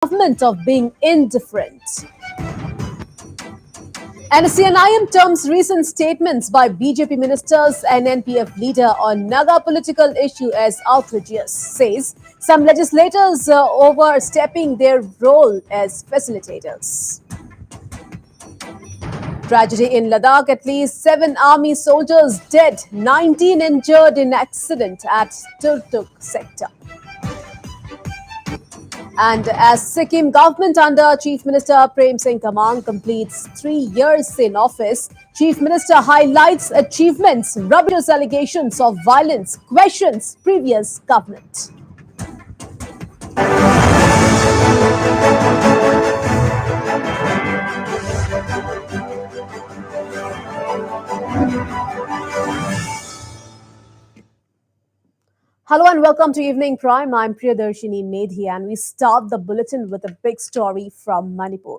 government of being indifferent. And CNIM terms recent statements by BJP ministers and NPF leader on Naga political issue as outrageous, says some legislators overstepping their role as facilitators. Tragedy in Ladakh, at least 7 army soldiers dead, 19 injured in accident at Turtuk sector. And as Sikkim government under Chief Minister Prem Singh Tamang completes 3 years in office, Chief Minister highlights achievements, rubbish allegations of violence, questions previous government. Hello and welcome to Evening Prime. I'm Priyadarshini Medhi and we start the bulletin with a big story from Manipur.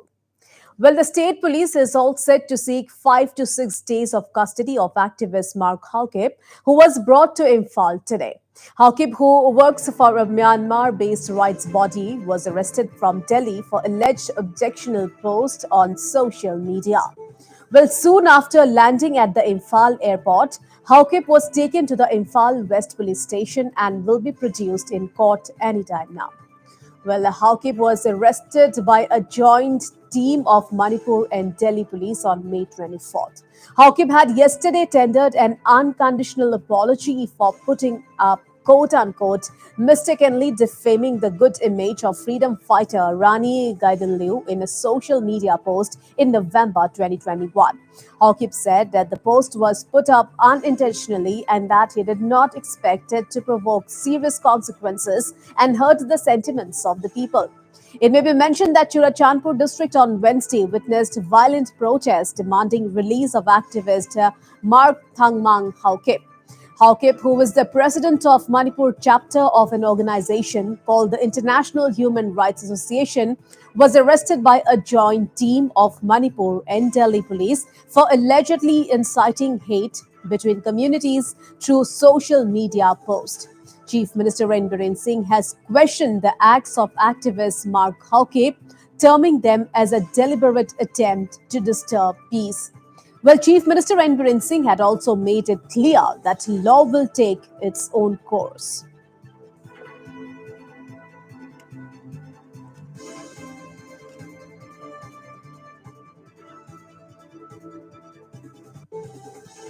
Well, the state police is all set to seek 5 to 6 days of custody of activist Mark Halkip, who was brought to Imphal today. Halkip, who works for a Myanmar-based rights body, was arrested from Delhi for alleged objectionable post on social media. Well, soon after landing at the Imphal airport, Halkip was taken to the Imphal West police station and will be produced in court anytime now. Well, Halkip was arrested by a joint team of Manipur and Delhi police on May 24th. Halkip had yesterday tendered an unconditional apology for putting up quote-unquote, mistakenly defaming the good image of freedom fighter Rani Gaidinliu in a social media post in November 2021. Halkip said that the post was put up unintentionally and that he did not expect it to provoke serious consequences and hurt the sentiments of the people. It may be mentioned that Churachandpur district on Wednesday witnessed violent protests demanding release of activist Mark Thangmang Halkip. Halkip, who is the president of Manipur chapter of an organization called the International Human Rights Association, was arrested by a joint team of Manipur and Delhi police for allegedly inciting hate between communities through social media posts. Chief Minister Biren Singh has questioned the acts of activist Mark Halkip, terming them as a deliberate attempt to disturb peace. Well, Chief Minister Biren Singh had also made it clear that law will take its own course.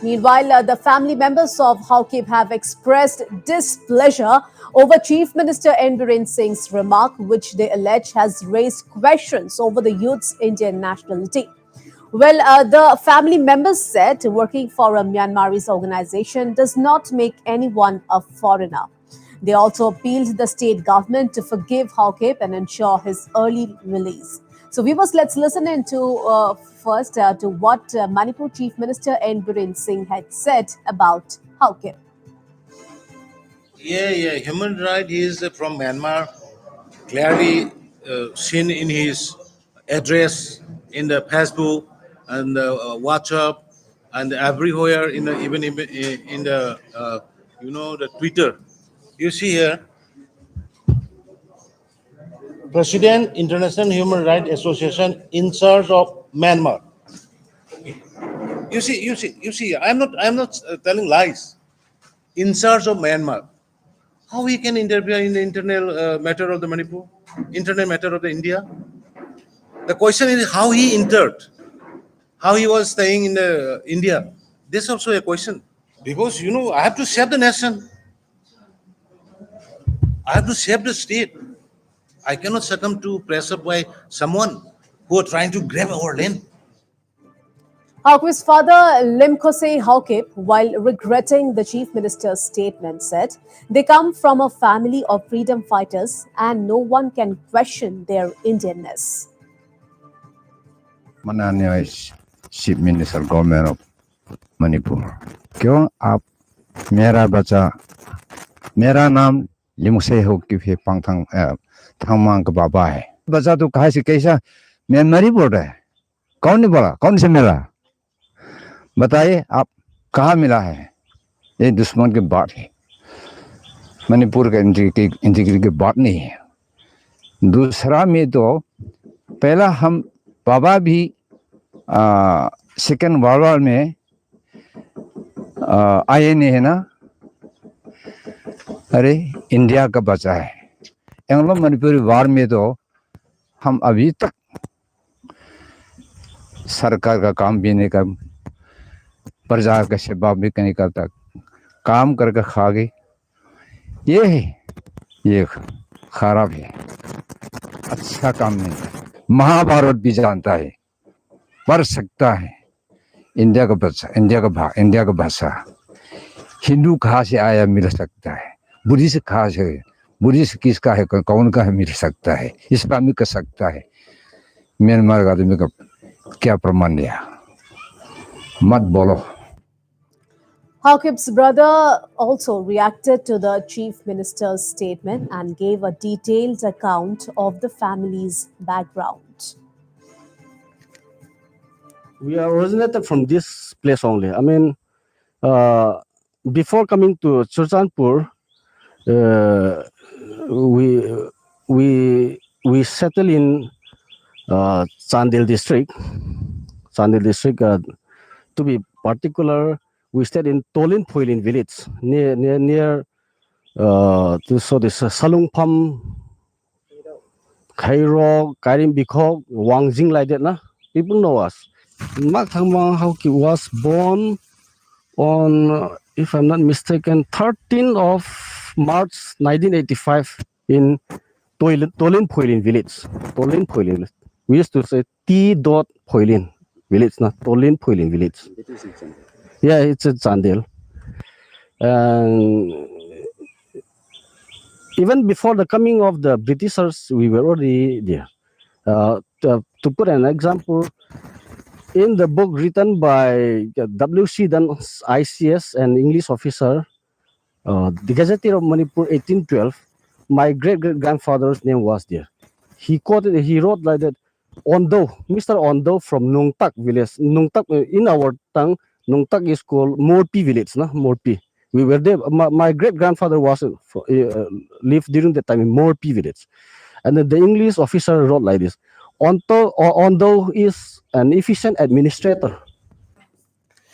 Meanwhile, the family members of Halkip have expressed displeasure over Chief Minister Biren Singh's remark, which they allege has raised questions over the youth's Indian nationality. Well, the family members said working for a Myanmarese organization does not make anyone a foreigner. They also appealed the state government to forgive Halkip and ensure his early release. So, viewers, let's listen into first to what Manipur Chief Minister Biren Singh had said about Halkip. Yeah. Human right. He is from Myanmar. Clearly seen in his address in the Facebook and the WhatsApp and everywhere in the, even in the the Twitter. You see here, President International Human Rights Association in charge of Myanmar. You see. I'm not telling lies. In charge of Myanmar. How he can interfere in the internal matter of the Manipur, internal matter of the India? The question is how he entered, how he was staying in the India. This is also a question because I have to save the nation, I have to save the state. I cannot succumb to pressure by someone who are trying to grab our land. Halkip's father, Limkose Halkip, while regretting the chief minister's statement, said they come from a family of freedom fighters and no one can question their Indianness. माननीय chief minister government of Manipur क्यों आप मेरा बच्चा मेरा नाम लिमुसे हो कि फिर पांगथांग थांगमांग का बाबा है बच्चा तो कहा से कैसा म्यांमारी बोल रहा है कौन ने बोला कौन से मिला बताइए आप कहाँ मिला है ये दुश्मन की बात है मणिपुर का इंटीग्रिटी की बात नहीं है दूसरा में तो पहला हम बाबा भी सेकेंड वर्ल्ड वॉर में आए नहीं है ना, अरे इंडिया का बचा है। एंग्लो मणिपुरी वार में तो हम अभी तक सरकार का काम भी नहीं कर, प्रजा का सेवा भी नहीं करता, काम करके खा गए। ये है, ये खराब है, अच्छा काम नहीं है। महाभारत भी जानता है, पढ़ सकता है। इंडिया का बच्चा, इंडिया का भाषा, हिंदू कहाँ से आया मिल सकता है, बुद्धिस्ट कहाँ से, बुद्धिस्ट किसका है, कौन का है मिल सकता है, इस्लामिक कर सकता है। म्यांमार का आदमी का क्या प्रमाण दिया, मत बोलो। Haukip's brother also reacted to the chief minister's statement and gave a detailed account of the family's background. We are originated from this place only. I mean, uh, before coming to Churchanpur, uh, we we settled in Chandil district. Chandil district, to be particular, we stayed in Tolin Poilin village near so this Salungpam, Kairo, Karim Bikok, Wangjing like that, na. People know us. Mak Thangmang Hauki was born on, if I'm not mistaken, 13th of March 1985 in Tolin Poilin village. Tolin Poilin village. We used to say T. Poilin village, not Tolin Poilin village. Yeah, it's a Chandel. And even before the coming of the Britishers, we were already there. To put an example, in the book written by W.C. Dunn, ICS, and English officer, the Gazetteer of Manipur, 1812, my great-great-grandfather's name was there. He wrote like that, Ondo, Mr. Ondo from Nungtak village. Nungtak, in our tongue, Nungtak is called Morpi village, no? Morpi. We were there. My great-grandfather was lived during that time in Morpi village. And then the English officer wrote like this, Ondo is an efficient administrator.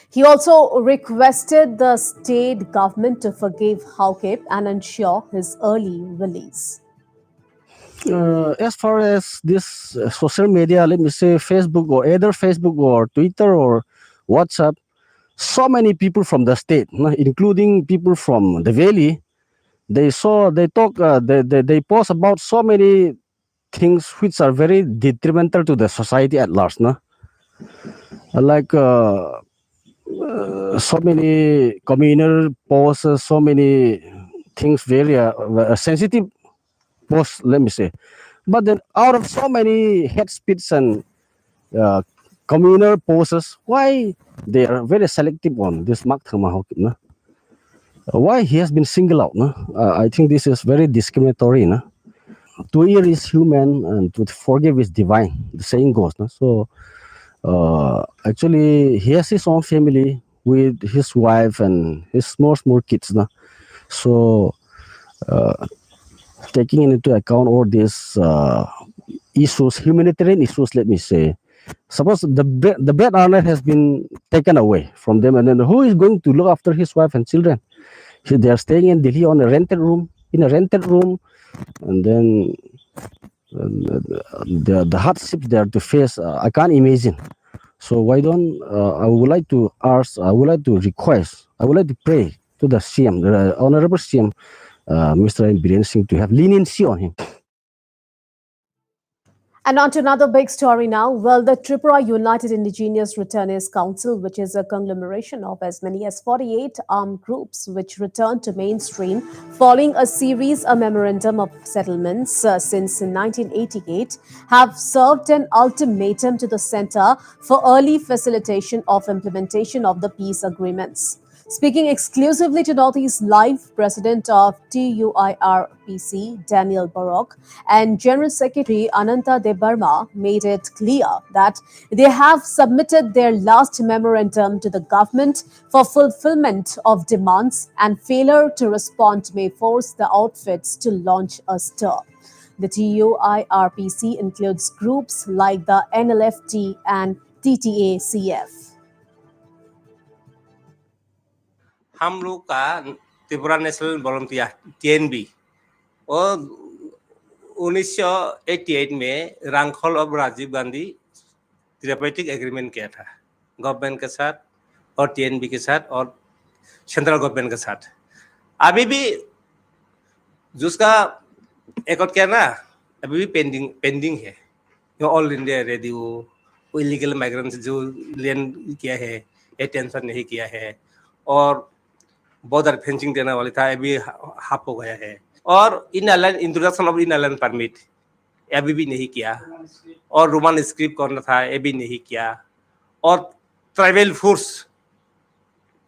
He also requested the state government to forgive Haukip and ensure his early release. As far as this social media, let me say Facebook or either Facebook or Twitter or WhatsApp, so many people from the state, including people from the valley, they post about so many things which are very detrimental to the society at large, no? Like so many communal posts, so many things very sensitive posts, let me say. But then out of so many hate speech and uh, communal posts, why they are very selective on this Mark Thamahawk, no? Why he has been singled out, no? I think this is very discriminatory, no? To err is human and to forgive is divine, the saying goes, no? So actually he has his own family with his wife and his small kids, no? So taking into account all these issues, humanitarian issues, let me say, suppose the bed owner has been taken away from them, and then who is going to look after his wife and children? They are staying in Delhi on a rented room, and then the hardships they are to face, I can't imagine. So why don't I would like to ask, I would like to request, I would like to pray to the CM, the Honorable CM, Mr. Biren Singh, to have leniency on him. And on to another big story now. Well, the Tripura United Indigenous Returnees Council, which is a conglomeration of as many as 48 armed groups, which returned to mainstream following a series of memorandum of settlements since 1988, have served an ultimatum to the center for early facilitation of implementation of the peace agreements. Speaking exclusively to Northeast Live, President of TUIRPC, Daniel Baroque, and General Secretary Ananta Debarma made it clear that they have submitted their last memorandum to the government for fulfillment of demands, and failure to respond may force the outfits to launch a stir. The TUIRPC includes groups like the NLFT and TTACF. हम लोग का Tripura national volunteer TNB और 1988 में रांखल और Rajiv Gandhi therapeutic agreement किया था government के साथ और TNB के साथ और सेंट्रल गवर्नमेंट के साथ। अभी भी जिसका एक क्या ना अभी भी पेंडिंग है। All India radio illegal migrants जो लैंड किया है ये टेंशन नहीं किया है और बॉर्डर फेंसिंग देने वाली था अभी हाफ हो गया है और inner line introduction of inner line permit अभी भी नहीं किया और रोमन स्क्रिप्ट करना था ये भी नहीं किया और ट्राइबल फोर्स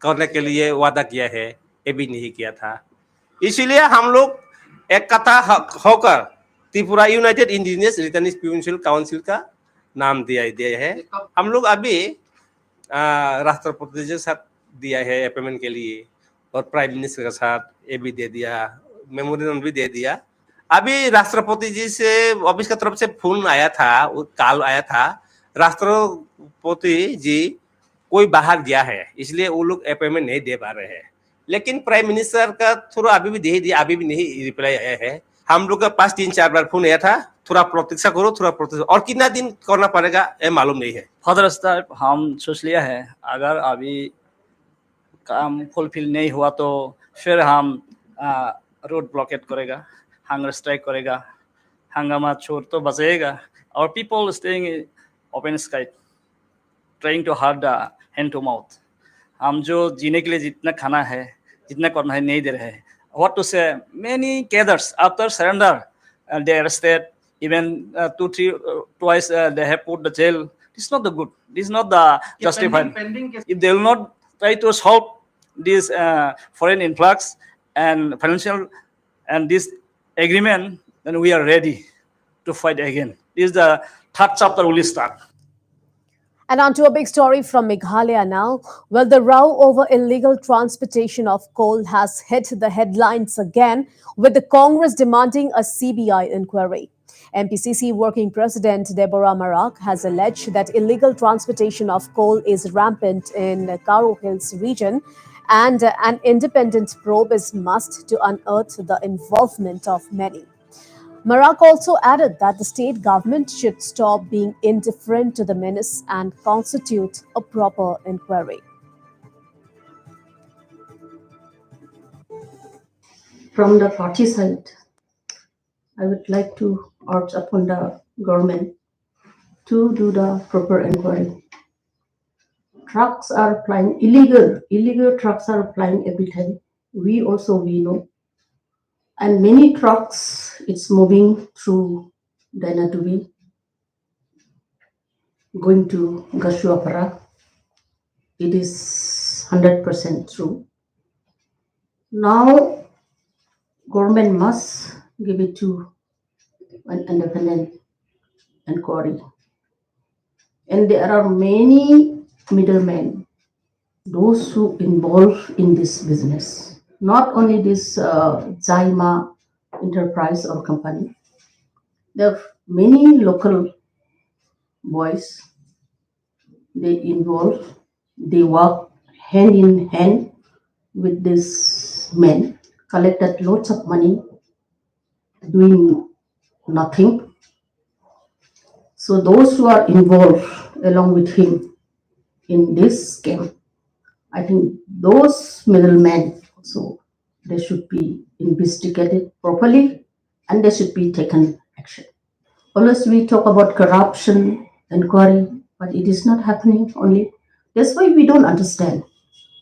करने के लिए वादा किया है ये भी नहीं किया था। इसीलिए हम लोग एक कथा होकर त्रिपुरा यूनाइटेड इंडिजिनियस रिटर्निस प्यूंशियल काउंसिल का नाम दिया है। हम लोग अभी राष्ट्रपति के साथ दिया है अपॉइंटमेंट के लिए और प्राइम मिनिस्टर के साथ ये भी दे दिया मेमोरेंडम भी दे दिया। अभी राष्ट्रपति जी से ऑफिस की तरफ से फोन आया था कॉल आया था राष्ट्रपति जी कोई बाहर गया है इसलिए वो लोग अपॉइंटमेंट नहीं दे पा रहे हैं लेकिन प्राइम मिनिस्टर का थोड़ा अभी भी दे दिया अभी भी नहीं रिप्लाई आया है। हम लोग का पास 3-4 बार फोन आया था थोड़ा प्रतीक्षा करो थोड़ा प्रतीक्षा और कितना दिन करना पड़ेगा ये मालूम नहीं है। फर्दर स्टेप हम सोच लिया है अगर अभी काम फुलफिल नहीं हुआ तो फिर हम रोड ब्लॉकेट करेगा हंगर स्ट्राइक करेगा हंगामा छोड़ तो बचेगा और people staying open sky trying to hard hand to mouth हम जो जीने के लिए जितना खाना है जितना करना है नहीं दे रहे हैं। What to say? Many cadres after surrender, they arrested. Even twice they have put the jail. This is not the good. This is not the justified. If they will not try to solve this foreign influx and financial and this agreement, then we are ready to fight again. This is the third chapter will start. And on to a big story from Meghalaya now. Well, the row over illegal transportation of coal has hit the headlines again, with the Congress demanding a CBI inquiry. MPCC Working President Deborah Marak has alleged that illegal transportation of coal is rampant in Karo Hills region, and an independent probe is must to unearth the involvement of many. Marak also added that the state government should stop being indifferent to the menace and constitute a proper inquiry. From the party side, I would like to urge upon the government to do the proper inquiry. Trucks are plying illegal trucks are plying every time. We know. And many trucks, it's moving through Dainatubi, going to Gashuapara. It is 100% true. Now, government must give it to an independent inquiry. And there are many middlemen, those who involved in this business. Not only this Zaima enterprise or company, there are many local boys, they involve, they work hand in hand with these men, collected lots of money, doing nothing. So those who are involved along with him in this scam, I think those middlemen, so they should be investigated properly and they should be taken action. Always we talk about corruption, inquiry, but it is not happening only. That's why we don't understand.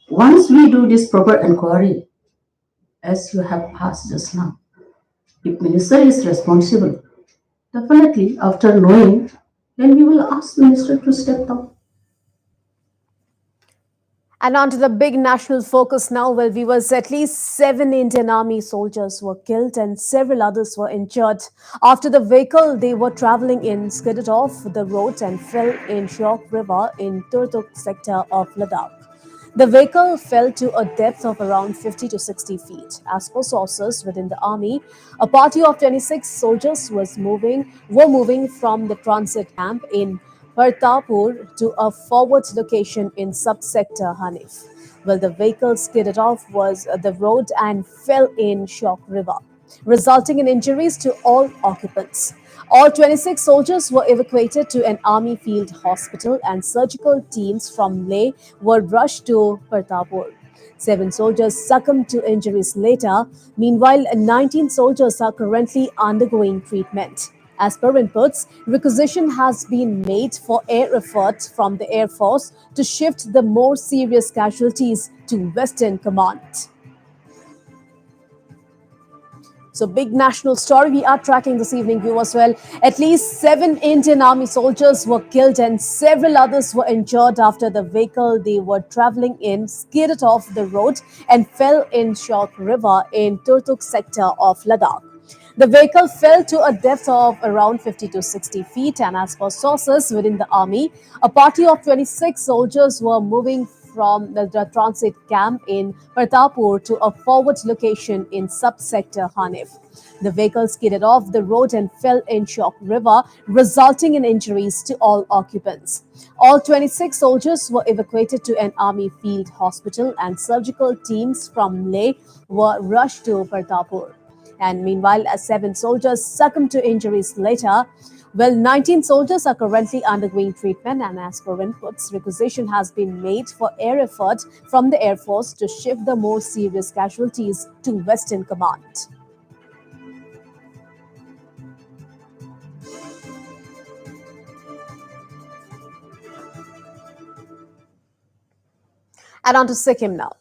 Once we do this proper inquiry, as you have asked just now, if minister is responsible, definitely after knowing, then we will ask minister to step down. And on to the big national focus now. Well, viewers, at least 7 Indian Army soldiers were killed and several others were injured after the vehicle they were traveling in skidded off the road and fell in Shyok River in Turtuk sector of Ladakh. The vehicle fell to a depth of around 50 to 60 feet. As per sources within the army, a party of 26 soldiers were moving from the transit camp in Partapur to a forward location in subsector Hanif. Well, the vehicle skidded off was the road and fell in Shock River, resulting in injuries to all occupants. All 26 soldiers were evacuated to an army field hospital and surgical teams from Leh were rushed to Partapur. 7 soldiers succumbed to injuries later. Meanwhile, 19 soldiers are currently undergoing treatment. As per inputs, requisition has been made for air effort from the Air Force to shift the more serious casualties to Western Command. So, big national story we are tracking this evening, viewers. Well, at least 7 Indian Army soldiers were killed and several others were injured after the vehicle they were traveling in skidded off the road and fell in Shock River in Turtuk sector of Ladakh. The vehicle fell to a depth of around 50 to 60 feet, and as per sources within the army, a party of 26 soldiers were moving from the transit camp in Partapur to a forward location in subsector Hanif. The vehicle skidded off the road and fell in Shock River, resulting in injuries to all occupants. All 26 soldiers were evacuated to an army field hospital, and surgical teams from Leh were rushed to Partapur. And meanwhile, as 7 soldiers succumbed to injuries later, well, 19 soldiers are currently undergoing treatment, and as per inputs, requisition has been made for air effort from the Air Force to shift the more serious casualties to Western Command. And on to Sikkim now.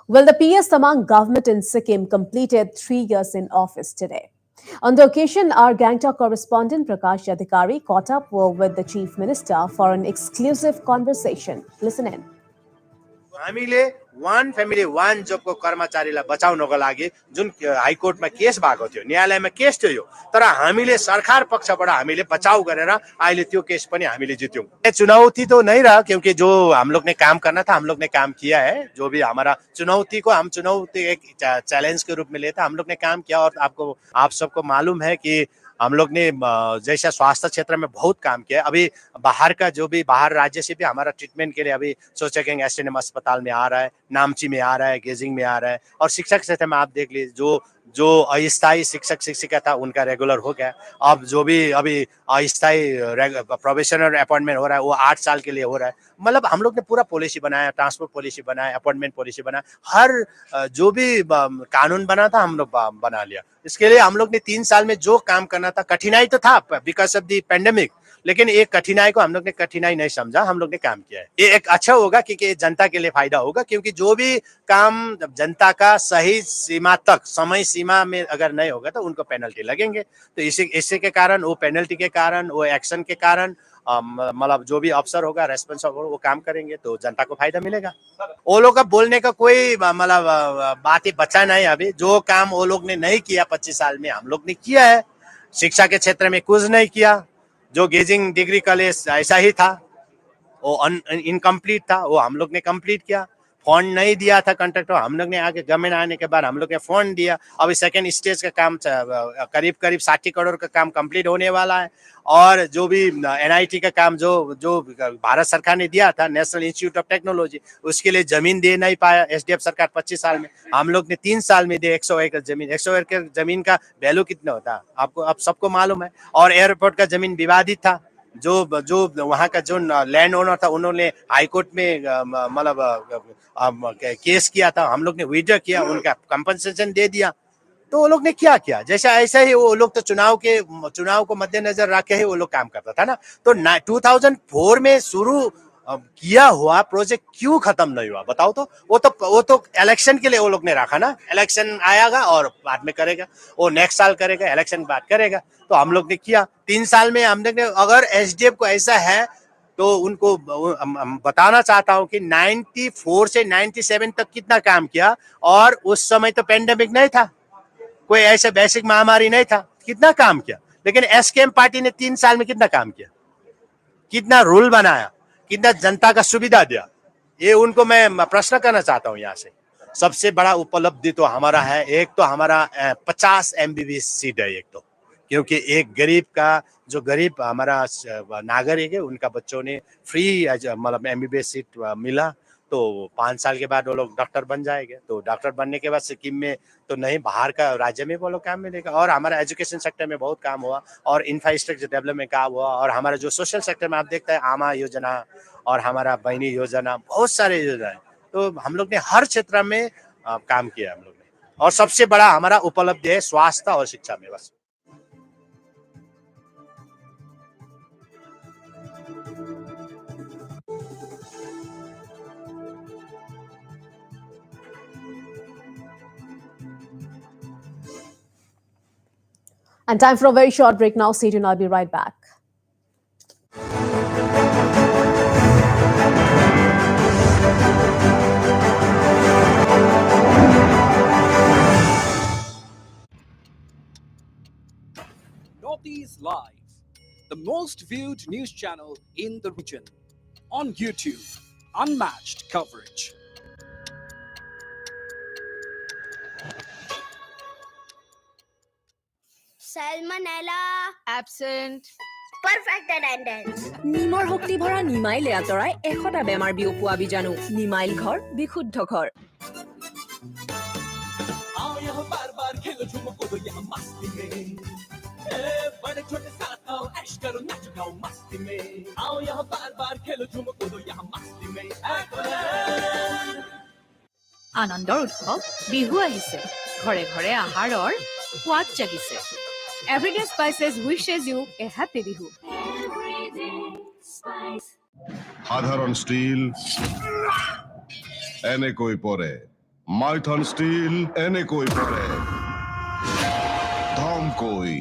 Well, the PS Tamang government in Sikkim completed 3 years in office today. On the occasion, our Gangtok correspondent Prakash Adhikari caught up with the Chief Minister for an exclusive conversation. Listen in. हामीले वान family वान जबको कर्मचारीलाई बचाउनको लागि जुन हाइकोर्टमा case भएको थियो, न्यायालयमा case थियो यो, तर हामीले सरकार पक्षबाट हामीले बचाउ गरेर अहिले त्यो केस पनि हामीले जित्यौं। चुनौती तो नहीं रहा, क्योंकि जो हम लोग ने काम करना था हम लोग ने काम किया है। जो भी हमारा चुनौती को हम चुनौती एक चैलेंज के रूप में लेते हम लोग ने काम किया। और आप सबको मालूम है कि हम लोग ने जैसा स्वास्थ्य क्षेत्र में बहुत काम किया है। अभी बाहर का जो भी बाहर राज्य से भी हमारा ट्रीटमेंट के लिए अभी सोचेंगे एसटीएनएम अस्पताल में आ रहा है, नामची में आ रहा है, गेजिंग में आ रहा है। और शिक्षक क्षेत्र में आप देख लीजिए, जो अस्थायी शिक्षक शिक्षिका था उनका रेगुलर हो गया। अब जो भी अभी अस्थायी प्रोबेशनर अपॉइंटमेंट हो रहा है वो 8 साल के लिए हो रहा है। मतलब हम लोग ने पूरा पॉलिसी बनाया, ट्रांसपोर्ट पॉलिसी बनाया, अपॉइंटमेंट पॉलिसी बनाया, हर जो भी कानून बना था हम लोग बना लिया। इसके लिए हम लोग ने 3 साल में जो काम करना था, कठिनाई तो था बिकॉज ऑफ द पेंडेमिक, लेकिन एक कठिनाई को हम लोग ने कठिनाई नहीं समझा, हम लोग ने काम किया है। ये एक अच्छा होगा क्योंकि जनता के लिए फायदा होगा, क्योंकि जो भी काम जनता का सही सीमा तक समय सीमा में अगर नहीं होगा तो उनको पेनल्टी लगेंगे। तो इसी के कारण, वो पेनल्टी के कारण, वो एक्शन के कारण मतलब जो भी अफसर होगा, रेस्पॉन्सिबल होगा, वो काम करेंगे तो जनता को फायदा मिलेगा। वो लोग का बोलने का कोई मतलब बात ही बचा नहीं। अभी जो काम वो लोग ने नहीं किया 25 साल में हम लोग ने किया है। शिक्षा के क्षेत्र में कुछ नहीं किया। जो गेजिंग डिग्री कॉलेज ऐसा ही था, वो इनकम्प्लीट था, वो हम लोग ने कंप्लीट किया। फंड नहीं दिया था कंट्रैक्टर, हम लोग ने आगे गवर्नमेंट आने के बाद हम लोग ने फंड दिया। अभी सेकंड स्टेज का काम करीब 60 करोड़ का काम कंप्लीट होने वाला है। और जो भी एनआईटी का काम जो भारत सरकार ने दिया था, नेशनल इंस्टीट्यूट ऑफ टेक्नोलॉजी, उसके लिए जमीन दे नहीं पाया एसडीएफ सरकार 25 साल में। हम लोग ने 3 साल में दिए 100 एकड़ जमीन। 100 एकड़ जमीन का वैल्यू कितना होता है आपको आप सबको मालूम है। और एयरपोर्ट का जमीन विवादित था, जो वहाँ का जो लैंड ओनर था उन्होंने हाईकोर्ट में मतलब केस किया था, हम लोग ने विड्रॉ किया, उनका कंपनसेशन दे दिया। तो वो लोग ने क्या किया, जैसा ऐसा ही वो लोग तो चुनाव को मद्देनजर रख के ही वो लोग काम करता था ना। तो 2004 में शुरू किया हुआ प्रोजेक्ट क्यों खत्म नहीं हुआ बताओ तो। वो तो इलेक्शन के लिए वो लोग ने रखा ना, इलेक्शन आएगा और बाद में करेगा, वो नेक्स्ट साल करेगा, इलेक्शन बाद करेगा। तो हम लोग ने किया 3 साल में। हमने अगर एसडीएफ को ऐसा है तो उनको बताना चाहता हूं कि 94 से 97 तक कितना काम किया। और उस समय तो पेंडेमिक नहीं था, कोई ऐसा वैश्विक महामारी नहीं था, कितना काम किया। लेकिन एसकेएम पार्टी ने 3 साल में कितना काम किया, कितना रूल बनाया, कितना जनता का सुविधा दिया। ये उनको मैं प्रश्न करना चाहता हूँ यहाँ से। सबसे बड़ा उपलब्धि तो हमारा है, एक तो हमारा 50 MBBS सीट है एक तो, क्योंकि एक गरीब का जो गरीब हमारा नागरिक है उनका बच्चों ने फ्री मतलब MBBS सीट मिला, तो 5 साल के बाद वो लोग डॉक्टर बन जाएंगे। तो डॉक्टर बनने के बाद सिक्किम में तो नहीं, बाहर का राज्य में वो लोग काम मिलेगा। और हमारा एजुकेशन सेक्टर में बहुत काम हुआ और इंफ्रास्ट्रक्चर डेवलपमेंट काम हुआ, और हमारा जो सोशल सेक्टर में आप देखते हैं आमा योजना और हमारा बहनी योजना, बहुत सारे योजना है। तो हम लोग ने हर क्षेत्र में काम किया हम लोग ने, और सबसे बड़ा हमारा उपलब्धि है स्वास्थ्य और शिक्षा में। बस And time for a very short break now. Stay tuned. I'll be right back. Northeast Live, the most viewed news channel in the region. On YouTube, unmatched coverage. Salmonella. Absent. Perfect attendance. নিমৰ শক্তি ভৰা নিমাইলে আঁতৰাই 100টা বেমাৰ বিয়পোৱা বীজাণু। নিমাইল ঘৰ বিশুদ্ধ ঘৰ। आओ यहाँ बार बार खेलो झूमो कूदो यहाँ मस्ती में, बड़े छोटे साथ आओ ऐश करो नाचो गाओ मस्ती में। आओ यहाँ बार बार खेलो झूमो कूदो यहाँ मस्ती में। আনন্দৰ উৎসৱ বিহু আহিছে। ঘৰে ঘৰে আহাৰৰ সোৱাদ জাগিছে। Everyday Spices wishes you a happy Bihu. সাধারণ স্টিল এনেকৈ পৰে, মাইথন স্টিল এনেকৈ পৰে, ধমকৈ।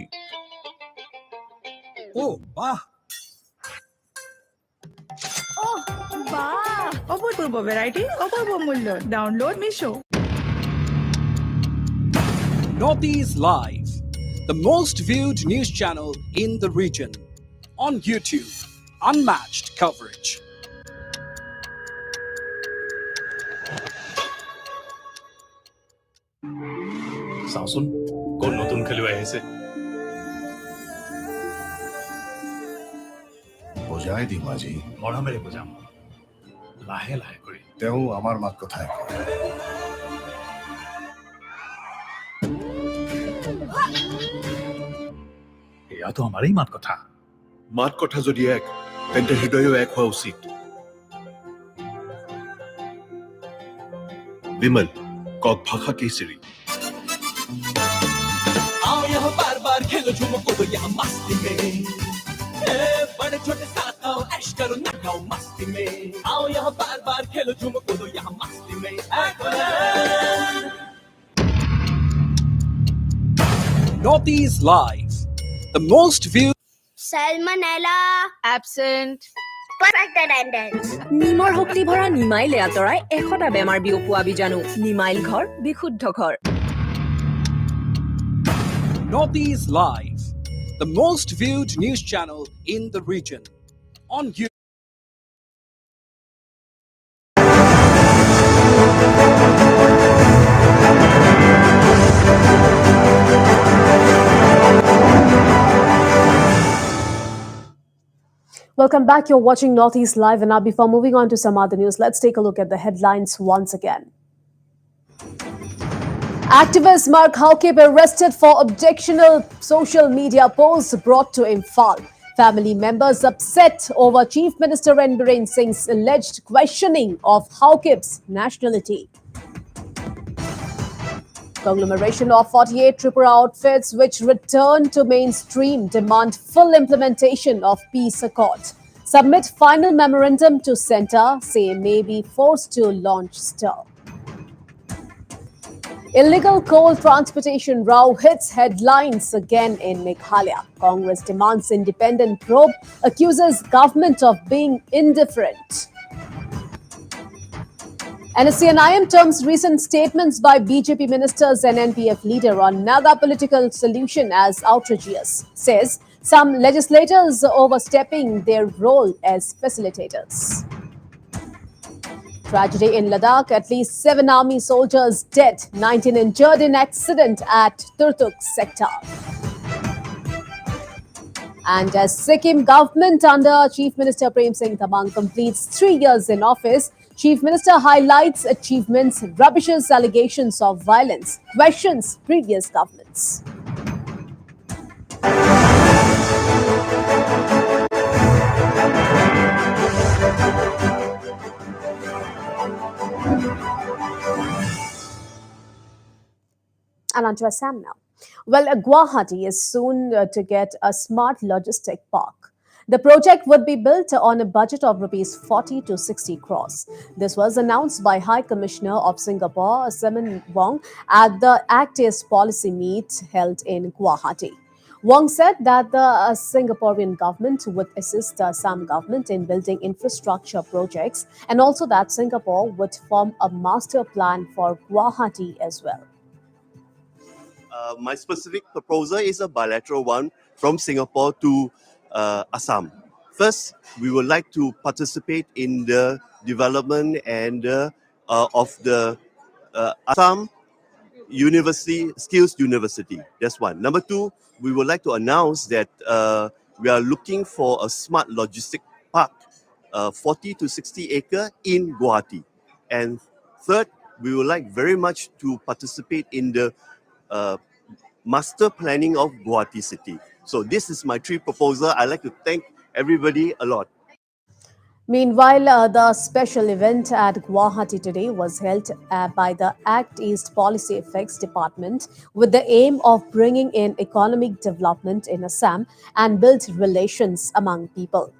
ओ वाह, বাহ! অপূর্ব ভ্যারাইটি, অপূর্ব মূল্য। Download Meesho. Northeast Live, the most viewed news channel in the region. On YouTube, unmatched coverage. চাওচোন কোন নতুন খেলুৱৈ আহিছে। বুজাই দিম আজি, মৰমেৰে বুজাম, লাহে লাহে কৰি। তেওঁ আমাৰ মাত কথাই কয়। এয়াতো আমাৰেই মাত কথা। মাত কথা যদি এক, তেন্তে হৃদয়ো এক হোৱা উচিত। বিমল কক ভাষা কেচৰি। आओ यहाँ बार बार खेलो झूमो कूदो यहाँ मस्ती में, बड़े छोटे साथ आओ ऐश करो ना गाओ मस्ती में। आओ यहाँ बार बार खेलो झूमो कूदो यहाँ मस्ती में। Northeast Live, the most viewed. Salmonella. Absent. Perfect attendance. নিমৰ শক্তি ভৰা নিমাইলে আঁতৰাই 100টা বেমাৰ বিয়পোৱা বীজাণু। নিমাইল ঘৰ বিশুদ্ধ ঘৰ। Northeast Live, the most viewed news channel in the region. On YouTube. Welcome back. You're watching Northeast Live, and now before moving on to some other news, let's take a look at the headlines once again. Activist Mark Haukip arrested for objectionable social media posts brought to Imphal. Family members upset over Chief Minister N. Biren Singh's alleged questioning of Haukip's nationality. Conglomeration of 48 Tripura outfits which return to mainstream demand full implementation of peace accord. Submit final memorandum to centre, say may be forced to launch stir. Illegal coal transportation row hits headlines again in Meghalaya. Congress demands independent probe, accuses government of being indifferent. NSCNIM terms recent statements by BJP ministers and NPF leader on Naga political solution as outrageous. Says some legislators overstepping their role as facilitators. Tragedy in Ladakh, at least 7 army soldiers dead, 19 injured in accident at Turtuk sector. And as Sikkim government under Chief Minister Prem Singh Thabang completes 3 years in office, Chief Minister highlights achievements, rubbishes allegations of violence, questions previous governments. And onto Assam now. Well, Guwahati is soon to get a smart logistic park. The project would be built on a budget of rupees 40 to 60 crores. This was announced by High Commissioner of Singapore, Simon Wong, at the Act East policy meet held in Guwahati. Wong said that the Singaporean government would assist the Assam government in building infrastructure projects and also that Singapore would form a master plan for Guwahati as well. My specific proposal is a bilateral one from Singapore to Assam. First, we would like to participate in the development and of the Assam University Skills University. That's one. Number two, we would like to announce that we are looking for a smart logistic park, 40 to 60 acre in Guwahati. And third, we would like very much to participate in the master planning of Guwahati city. So this is my three proposal. I'd like to thank everybody a lot. Meanwhile, the special event at Guwahati today was held by the Act East Policy Effects Department with the aim of bringing in economic development in Assam and build relations among people.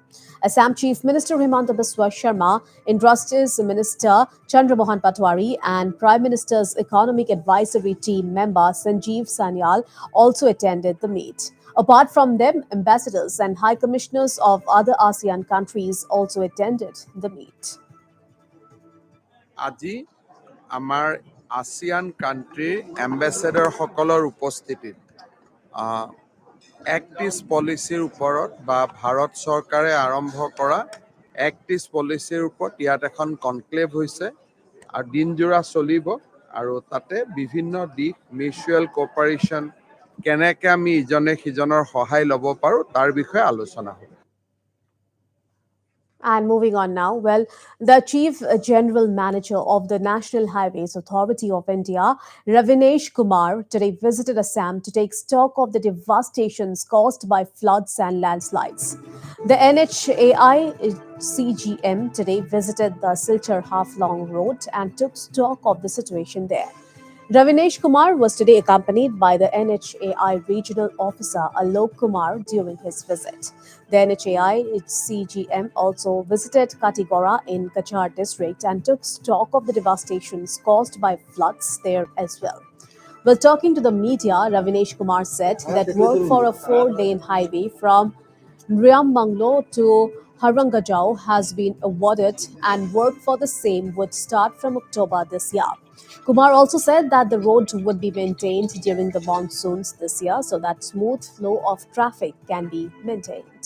Assam Chief Minister Himanta Biswa Sharma, Industries Minister Chandramohan Patwari, and Prime Minister's Economic Advisory Team member Sanjeev Sanyal also attended the meet. Apart from them, ambassadors and high commissioners of other ASEAN countries also attended the meet. আজি আমাৰ ASEAN country ambassador সকলৰ উপস্থিতিত Act East policy ওপৰত বা ভাৰত চৰকাৰে আৰম্ভ কৰা Act East policy ওপৰত ইয়াত এখন কনক্লেভ হৈছে আৰু দিনজোৰা চলিব আৰু তাতে বিভিন্ন দিশ মিউচুৱেল কোঅপাৰেচন কেনেকৈ আমি ইজনে সিজনৰ সহায় ল'ব পাৰো তাৰ বিষয়ে আলোচনা হ'ব। And moving on now, well, the Chief General Manager of the National Highways Authority of India, Ravinesh Kumar, today visited Assam to take stock of the devastations caused by floods and landslides. The NHAI CGM today visited the Silchar Half-Long Road and took stock of the situation there. Ravinesh Kumar was today accompanied by the NHAI Regional Officer Alok Kumar during his visit. The NHAI CGM also visited Katigora in Kachar district and took stock of the devastations caused by floods there as well. While talking to the media, Ravinesh Kumar said that work for a 4-lane highway from Riammanglo to Harangajau has been awarded and work for the same would start from October this year. Kumar also said that the road would be maintained during the monsoons this year so that smooth flow of traffic can be maintained.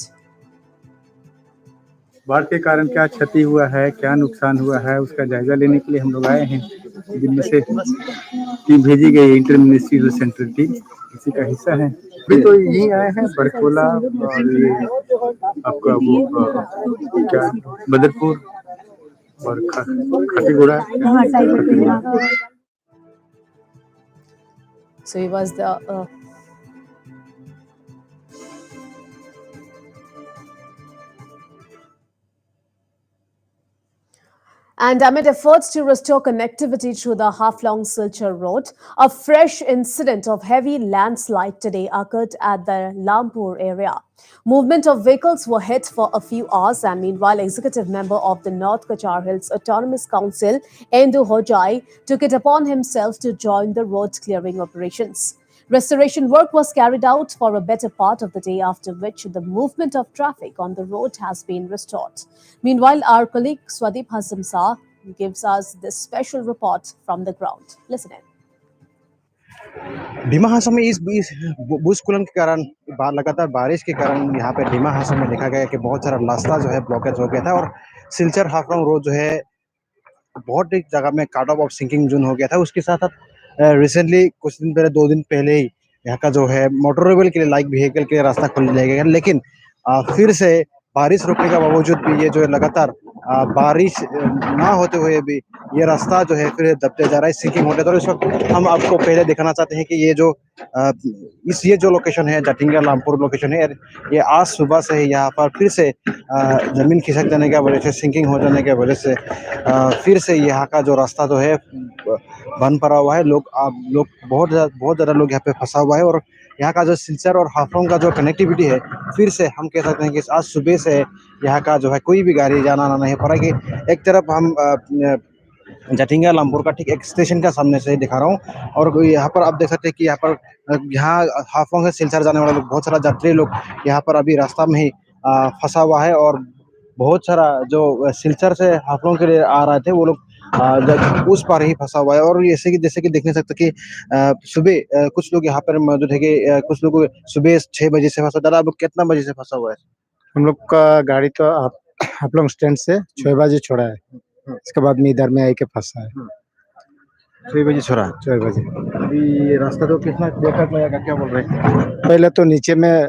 बाढ़ के कारण क्या क्षति हुआ है, क्या नुकसान हुआ है, उसका जायजा लेने के लिए हम लोग आए हैं। दिल्ली से टीम भेजी गई, इंटर मिनिस्ट्रियल सेंट्रल टीम, इसी का हिस्सा है। अभी तो यहीं आए हैं, बड़कोला और ये आपका वो क्या बदरपुर और Khatiguda. So he was the And amid efforts to restore connectivity through the half-long Silchar Road, a fresh incident of heavy landslide today occurred at the Lampur area. Movement of vehicles were hit for a few hours, and meanwhile, executive member of the North Kachar Hills Autonomous Council, Endu Hojai, took it upon himself to join the road clearing operations. Restoration work was carried out for a better part of the day, after which the movement of traffic on the road has been restored. Meanwhile, our colleague Swadip Hasamsa gives us this special report from the ground. Listen in. धीमा हासम में इस भूस्खलन के कारण लगातार बारिश के कारण यहाँ पे धीमा हासम में देखा गया कि बहुत सारा रास्ता जो है ब्लॉकेज हो गया था और सिलचर हाफलॉन्ग रोड जो है बहुत एक जगह में काट ऑफ सिंकिंग जोन हो गया था। उसके साथ साथ रिसेंटली कुछ दिन पहले 2 दिन पहले ही यहाँ का जो है मोटरेबल के लिए लाइक व्हीकल के लिए रास्ता खोल दिया गया, लेकिन फिर से बारिश रुकने का बावजूद भी ये जो है लगातार बारिश ना होते हुए भी ये रास्ता जो है फिर दबते जा रहा है, सिंकिंग होने। तो इस वक्त हम आपको पहले दिखाना चाहते हैं कि ये जो ये जो लोकेशन है जटिंगा लामपुर लोकेशन है, ये आज सुबह से ही यहाँ पर फिर से जमीन खिसक जाने की वजह से, सिंकिंग हो जाने की वजह से फिर से यहाँ का जो रास्ता जो है बंद पड़ा हुआ है। लोग बहुत ज़्यादा लोग यहाँ पे फंसा हुआ है, और यहाँ का जो सिलचर और हाफलोंग का जो कनेक्टिविटी है, फिर से हम कह सकते हैं कि आज सुबह से यहाँ का जो है कोई भी गाड़ी जाना आना नहीं पड़ा। कि एक तरफ हम जटिंगा लामपुर का ठीक एक स्टेशन का सामने से दिखा रहा हूँ, और यहाँ पर आप देख सकते हैं कि यहाँ हाफलोंग से सिलचर जाने वाले लोग, बहुत सारा यात्री लोग यहाँ पर अभी रास्ता में ही फंसा हुआ है, और बहुत सारा जो सिलचर से हाफलोंग के लिए आ रहे थे वो लोग उस पार ही फंसा हुआ है। और जैसे कि देखने सकते कि सुबह कुछ लोग यहाँ पर मौजूद है कि कुछ लोग सुबह 6 बजे से फंसा। दादा, अब कितना बजे से फंसा हुआ है? हम लोग का गाड़ी तो आप लोग स्टैंड से 6 बजे छोड़ा है, इसके बाद में इधर में आके फंसा है। 6 बजे छोड़ा? 6 बजे। अभी रास्ता तो कितना देर तक लगेगा, क्या बोल रहे हैं? पहले तो नीचे में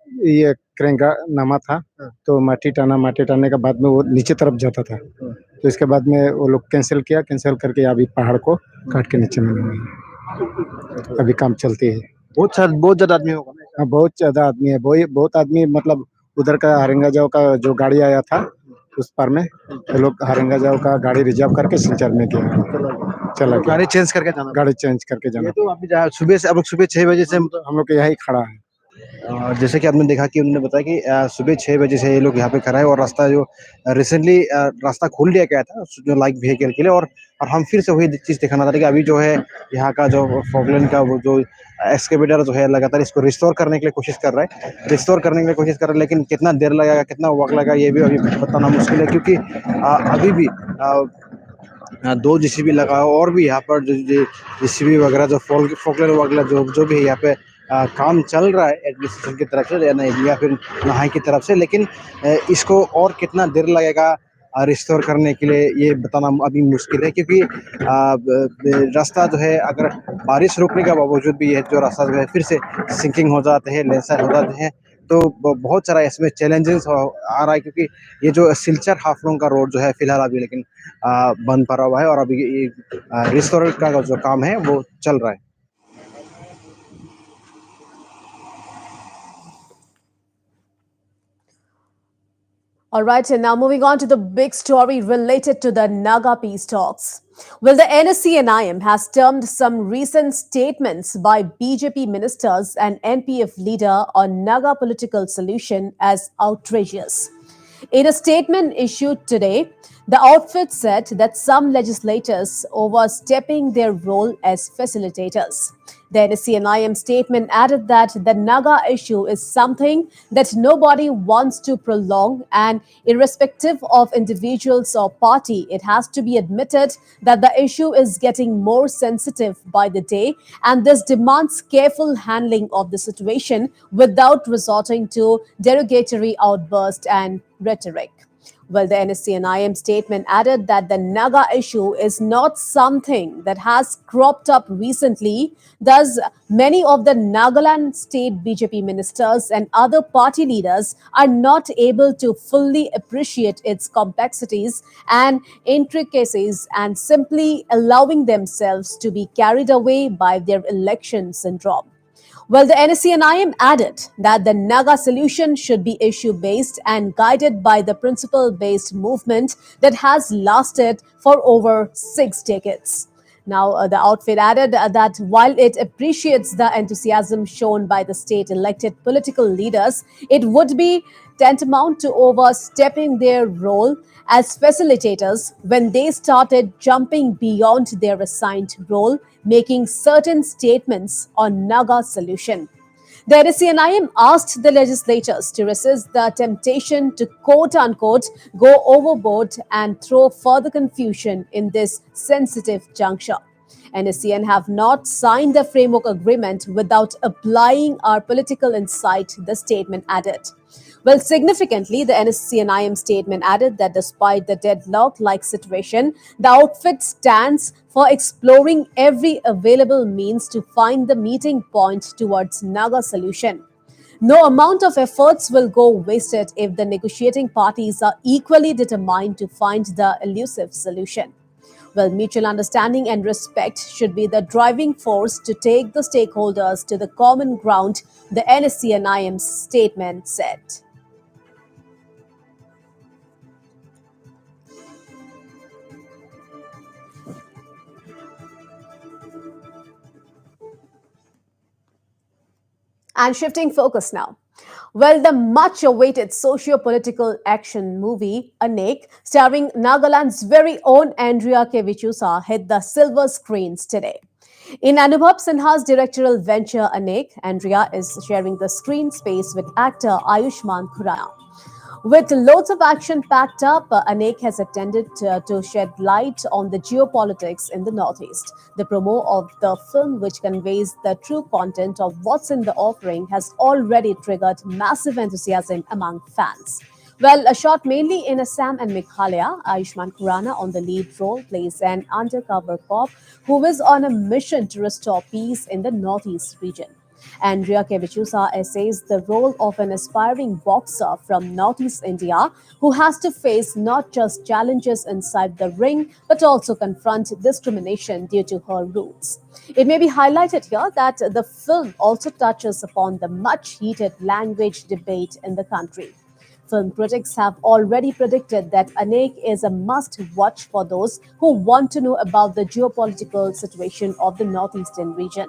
ये क्रेंका नामा था, तो माटी टानने के बाद में वो नीचे तरफ जाता था, तो इसके बाद में वो लोग कैंसिल करके अभी पहाड़ को काट के नीचे में लगाए। अभी काम चलती है। बहुत ज़्यादा आदमी होगा ना? हाँ, बहुत ज़्यादा आदमी है। बहुत आदमी, मतलब उधर का हरिंगा जाओ का जो गाड़ी आया था उस पार में वो लोग हरिंगा जाओ का गाड़ी रिजर्व करके सिलचर में गया, चला गया। गाड़ी चेंज करके जाना? गाड़ी चेंज करके जाना। ये तो अभी सुबह से, अब सुबह 6 बजे से हम लोग यहीं खड़ा है। जैसे कि आपने देखा कि उन्होंने बताया कि सुबह 6 बजे से ये लोग यहाँ पे खड़ा है, और रास्ता जो रिसेंटली रास्ता खोल दिया गया था जो लाइक व्हीकल के लिए, और हम फिर से वही चीज़ दिखाना चाहते हैं कि अभी जो है यहाँ का जो फॉकलैंड का वो जो एक्सकेवेटर जो है लगातार इसको रिस्टोर करने के लिए कोशिश कर रहा है, लेकिन कितना देर लगेगा, कितना वक्त लगेगा, ये भी अभी बताना मुश्किल है, क्योंकि अभी भी 2 जेसीबी लगा है, और भी यहाँ पर जो जेसीबी वगैरह जो फोकलैंड वगैरह जो भी है यहाँ पे काम चल रहा है एडमिनिस्ट्रेशन की तरफ से या फिर नहाई की तरफ से, लेकिन इसको और कितना देर लगेगा रिस्टोर करने के लिए ये बताना अभी मुश्किल है, क्योंकि रास्ता जो है अगर बारिश रुकने के बावजूद भी ये जो रास्ता जो है फिर से सिंकिंग हो जाते हैं, लैंडस्लाइड हो जाते हैं, तो बहुत सारा इसमें चैलेंजेस आ रहा है, क्योंकि ये जो सिलचर हाफलोंग का रोड जो है फिलहाल अभी लेकिन बंद पड़ा हुआ है, और अभी रिस्टोर का जो काम है वो चल रहा है। All right, and now moving on to the big story related to the Naga peace talks. Well, the NSC and IM has termed some recent statements by BJP ministers and NPF leader on Naga political solution as outrageous. In a statement issued today, the outfit said that some legislators overstepping their role as facilitators. The NSCNIM statement added that the Naga issue is something that nobody wants to prolong, and irrespective of individuals or party, it has to be admitted that the issue is getting more sensitive by the day, and this demands careful handling of the situation without resorting to derogatory outbursts and rhetoric. Well, the NSC and IM statement added that the Naga issue is not something that has cropped up recently. Thus, many of the Nagaland state BJP ministers and other party leaders are not able to fully appreciate its complexities and intricacies, and simply allowing themselves to be carried away by their election syndrome. Well, the NSC and IM added that the Naga solution should be issue based and guided by the principle based movement that has lasted for over 6 decades. Now, the outfit added that while it appreciates the enthusiasm shown by the state elected political leaders, it would be tantamount to overstepping their role as facilitators when they started jumping beyond their assigned role, making certain statements on Naga solution. The NSCNIM asked the legislators to resist the temptation to quote unquote go overboard and throw further confusion in this sensitive juncture. NSCN have not signed the framework agreement without applying our political insight, the statement added. Well, significantly, the NSCNIM statement added that despite the deadlock-like situation, the outfit stands for exploring every available means to find the meeting point towards Naga solution. No amount of efforts will go wasted if the negotiating parties are equally determined to find the elusive solution. Well, mutual understanding and respect should be the driving force to take the stakeholders to the common ground, the NSCNIM statement said. And shifting focus now. Well, the much awaited socio political action movie, Anek, starring Nagaland's very own Andrea Kevichusa, hit the silver screens today. In Anubhav Sinha's directorial venture, Anek, Andrea is sharing the screen space with actor Ayushmann Khurrana. With loads of action packed up, Anek has attended to shed light on the geopolitics in the Northeast. The promo of the film, which conveys the true content of what's in the offering, has already triggered massive enthusiasm among fans. Well, shot mainly in Assam and Meghalaya, Ayushmann Khurrana on the lead role plays an undercover cop who is on a mission to restore peace in the Northeast region. Andrea Kevichusa essays the role of an aspiring boxer from Northeast India who has to face not just challenges inside the ring but also confront discrimination due to her roots. It may be highlighted here that the film also touches upon the much heated language debate in the country. Film critics have already predicted that Anek is a must watch for those who want to know about the geopolitical situation of the northeastern region.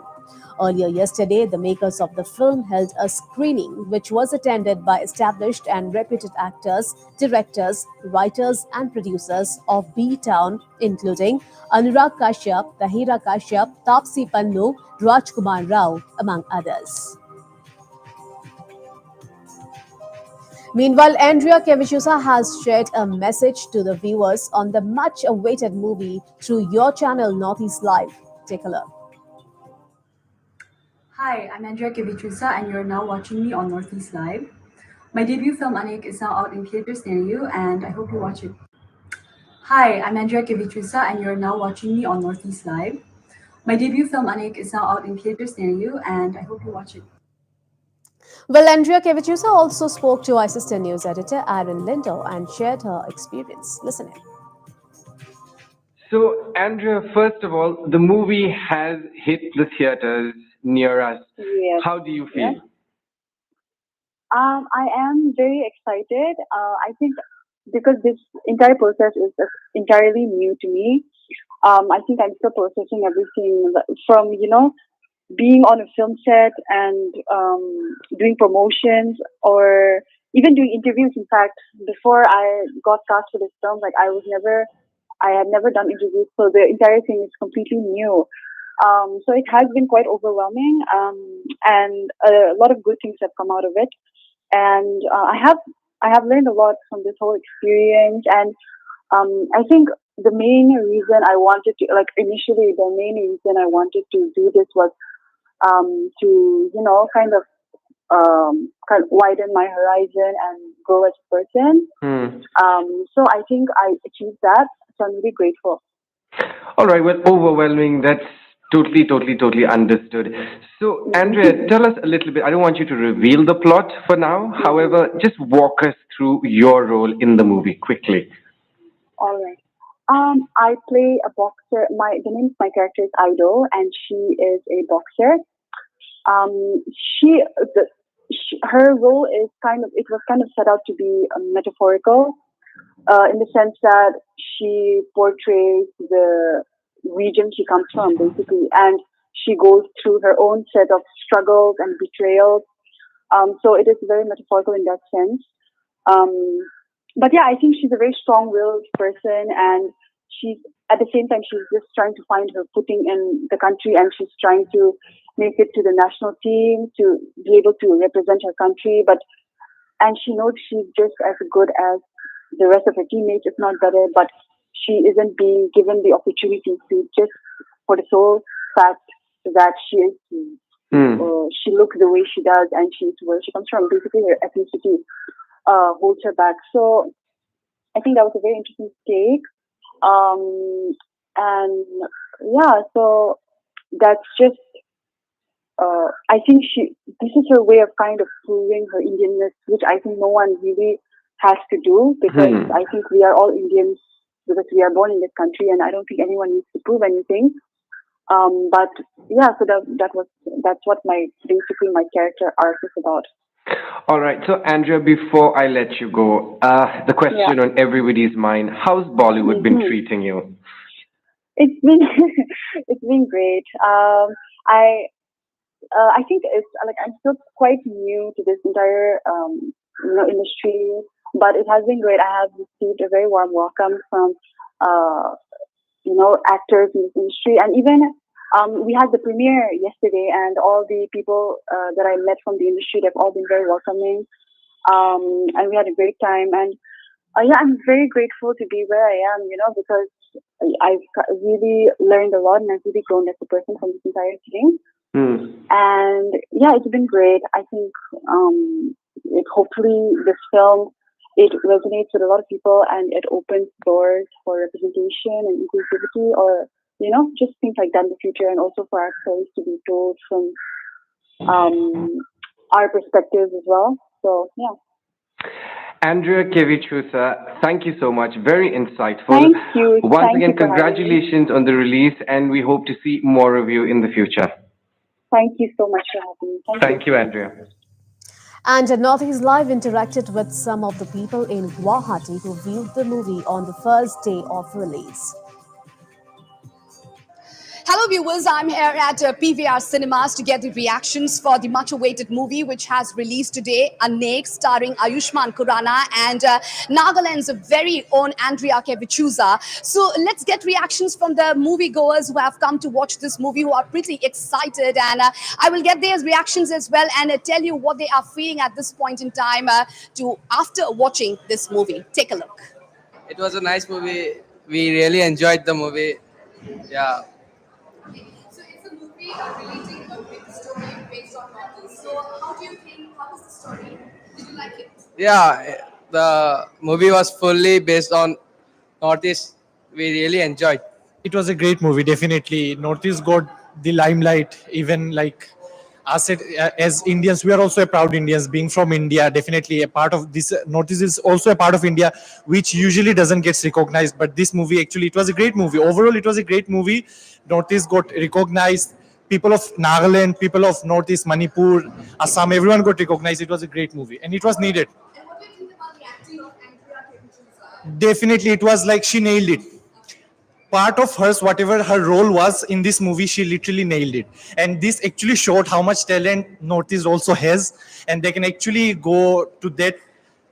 Earlier yesterday, the makers of the film held a screening which was attended by established and reputed actors, directors, writers, and producers of B Town, including Anurag Kashyap, Tahira Kashyap, Tapsi Pannu, Rajkumar Rao, among others. Meanwhile, Andrea Kevichusa has shared a message to the viewers on the much awaited movie through your channel Northeast Live. Take a look. Hi, I'm Andrea Kevichusa, and you're now watching me on Northeast Live. My debut film, Anik, is now out in theaters near you, and I hope you watch it. Hi, I'm Andrea Kevichusa, and you're now watching me on Northeast Live. My debut film, Anik, is now out in theaters near you, and I hope you watch it. Well, Andrea Kevichusa also spoke to Leicester News editor Aaron Lindo and shared her experience. Listen in. So, Andrea, first of all, the movie has hit the theaters near us. Yes. How do you feel? Yes. I am very excited. I think because this entire process is entirely new to me. I think I'm still processing everything from, being on a film set and doing promotions or even doing interviews. In fact, before I got cast for this film, I had never done interviews, so the entire thing is completely new. So it has been quite overwhelming, and a lot of good things have come out of it. And I have learned a lot from this whole experience. And I think the main reason I wanted to, initially, the main reason I wanted to do this was to, kind of widen my horizon and grow as a person. So I think I achieved that. So I'm really grateful. All right, well, overwhelming. That's totally understood. So, Andrea, tell us a little bit. I don't want you to reveal the plot for now. However, just walk us through your role in the movie quickly. All right. I play a boxer. The name of my character is Aido, and she is a boxer. Um, she, the, Her role is it was kind of set out to be metaphorical, in the sense that she portrays the region she comes from, basically, and she goes through her own set of struggles and betrayals. So it is very metaphorical in that sense. Um, but yeah, I think she's a very strong-willed person, and she's at the same time she's just trying to find her footing in the country, and she's trying to make it to the national team to be able to represent her country. And she knows she's just as good as the rest of her teammates, if not better, but she isn't being given the opportunity to just for the sole fact that she looks the way she does and she's where she comes from. Basically, her ethnicity holds her back. So I think that was a very interesting take. And yeah, so that's just. I think this is her way of kind of proving her Indianness, which I think no one really has to do because I think we are all Indians because we are born in this country, and I don't think anyone needs to prove anything. But yeah, so that's what my character arc is about. All right. So, Andrea, before I let you go, the question on everybody's mind: how's Bollywood been treating you? It's been it's been great. I think it's like I'm still quite new to this entire industry, but it has been great. I have received a very warm welcome from actors in this industry, and even we had the premiere yesterday, and all the people that I met from the industry, they've all been very welcoming, and we had a great time. And yeah, I'm very grateful to be where I am, because I've really learned a lot and I've really grown as a person from this entire thing. And yeah, it's been great. I think hopefully this film it resonates with a lot of people and it opens doors for representation and inclusivity, or just things like that in the future, and also for our stories to be told from our perspectives as well. So yeah. Andrea Kevichusa, thank you so much. Very insightful. Thank you. Once Thank again, you for having me. congratulations on the release, and we hope to see more of you in the future. Thank you so much for having me. Thank you, Andrea. And Northeast Live interacted with some of the people in Guwahati who viewed the movie on the first day of release. Hello viewers, I'm here at PVR Cinemas to get the reactions for the much awaited movie which has released today, Anek, starring Ayushmann Khurrana and Nagaland's very own Andrea Kevichusa. So let's get reactions from the moviegoers who have come to watch this movie, who are pretty excited, and I will get their reactions as well and tell you what they are feeling at this point in time after watching this movie. Take a look. It was a nice movie. We really enjoyed the movie. Yeah. So it's a movie relating with the story based on Northeast. So how do you think, how was the story? Did you like it? Yeah, the movie was fully based on Northeast. We really enjoyed. It was a great movie, definitely. Northeast got the limelight, even like us as Indians. We are also a proud Indians, being from India. Definitely a part of this. Northeast is also a part of India, which usually doesn't get recognized. But this movie, actually, it was a great movie. Overall, it was a great movie. Northeast got recognized. People of Nagaland, people of Northeast, Manipur, Assam, everyone got recognized. It was a great movie, and it was needed. And what do you think about the acting of Andrea Kevichusa? Definitely, it was like she nailed it. Part of hers, whatever her role was in this movie, she literally nailed it. And this actually showed how much talent Northeast also has, and they can actually go to that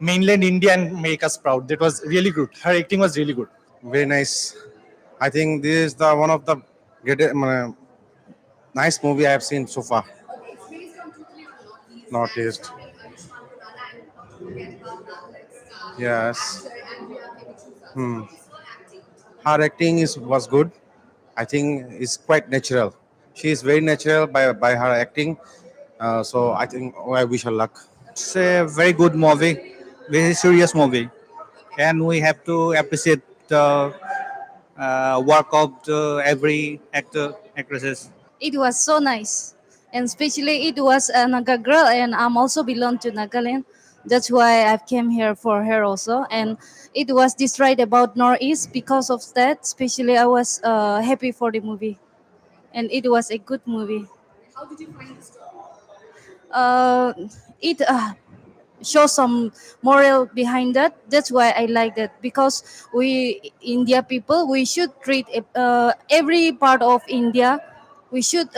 mainland India and make us proud. That was really good. Her acting was really good. Very nice. I think this is the one of the greatest, nice movie I have seen so far. Okay, it's based on totally on Northeast. starring Ayushmann Khurrana and forget about Nagaland's Yes. actor Andrea Kevichusa. Hmm. How is her acting? Her acting was good. I think it's quite natural. She is very natural by her acting. So I think I wish her luck. It's a very good movie, very serious movie, and we have to appreciate the work of every actor, actresses. It was so nice, and especially it was a Naga girl, and I'm also belong to Nagaland. That's why I came here for her also, and it was destroyed about Northeast because of that. Especially, I was happy for the movie, and it was a good movie. How did you find the story? It shows some moral behind that. That's why I like that, because we India people, we should treat every part of India. We should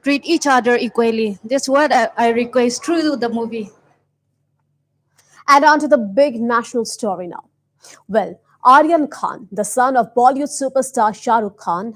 treat each other equally. That's what I request through the movie. And on to the big national story now. Well, Aryan Khan, the son of Bollywood superstar Shah Rukh Khan,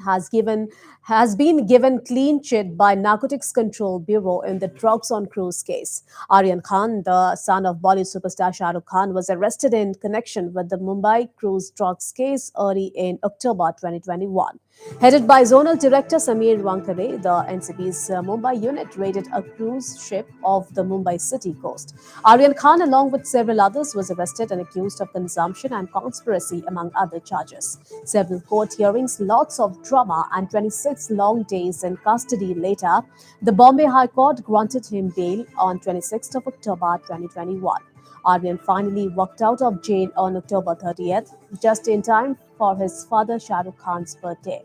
has been given clean chit by Narcotics Control Bureau in the drugs on cruise case. Aryan Khan, the son of Bollywood superstar Shah Rukh Khan, was arrested in connection with the Mumbai cruise drugs case early in October 2021. Headed by Zonal Director Samir Wankare, the NCB's Mumbai unit raided a cruise ship off the Mumbai city coast. Aryan Khan, along with several others, was arrested and accused of consumption and conspiracy, among other charges. Several court hearings, lots of drama, and 26 long days in custody later, the Bombay High Court granted him bail on 26th of October 2021. Aryan finally walked out of jail on October 30th, just in time for his father Shah Rukh Khan's birthday.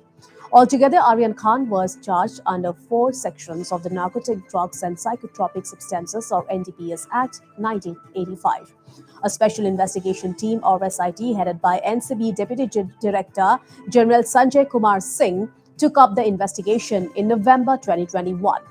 Altogether, Aryan Khan was charged under 4 sections of the Narcotic Drugs and Psychotropic Substances or NDPS Act 1985. A special investigation team or SIT headed by NCB Deputy Director General Sanjay Kumar Singh took up the investigation in November 2021.